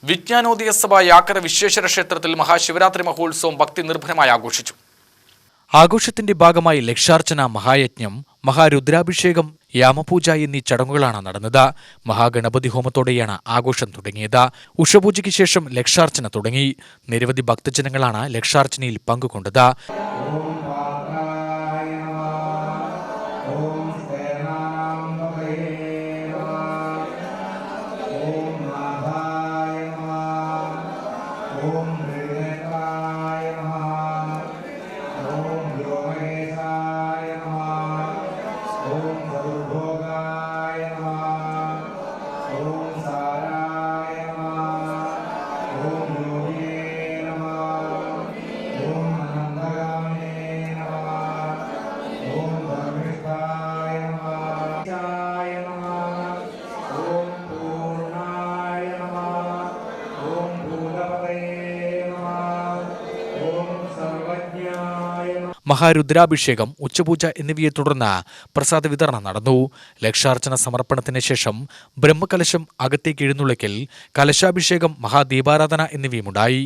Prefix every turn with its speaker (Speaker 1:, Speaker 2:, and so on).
Speaker 1: വിജ്ഞാനോദയ സഭ യാക്കര വിശ്വേശ്വര ക്ഷേത്രത്തിൽ മഹാശിവരാത്രി മഹോത്സവം ഭക്തി നിർഭരമായി ആഘോഷിച്ചു. ആഘോഷത്തിന്റെ ഭാഗമായി ലക്ഷാർച്ചന, മഹായജ്ഞം, മഹാരുദ്രാഭിഷേകം, യാമപൂജ എന്നീ ചടങ്ങുകളാണ് നടന്നത്. മഹാഗണപതി ഹോമത്തോടെയാണ് ആഘോഷം തുടങ്ങിയത്. ഉഷപൂജയ്ക്ക് ശേഷം ലക്ഷാർച്ചന തുടങ്ങി. നിരവധി ഭക്തജനങ്ങളാണ് ലക്ഷാർച്ചനയിൽ പങ്കുകൊണ്ടത്. മഹാരുദ്രാഭിഷേകം, ഉച്ചപൂജ എന്നിവയെ തുടർന്ന് പ്രസാദ വിതരണം നടന്നു. ലക്ഷാർച്ചന സമർപ്പണത്തിന് ശേഷം ബ്രഹ്മകലശം അകത്തേക്ക് എഴുന്നള്ളിക്കൽ, കലശാഭിഷേകം, മഹാദീപാരാധന എന്നിവയുമുണ്ടായി.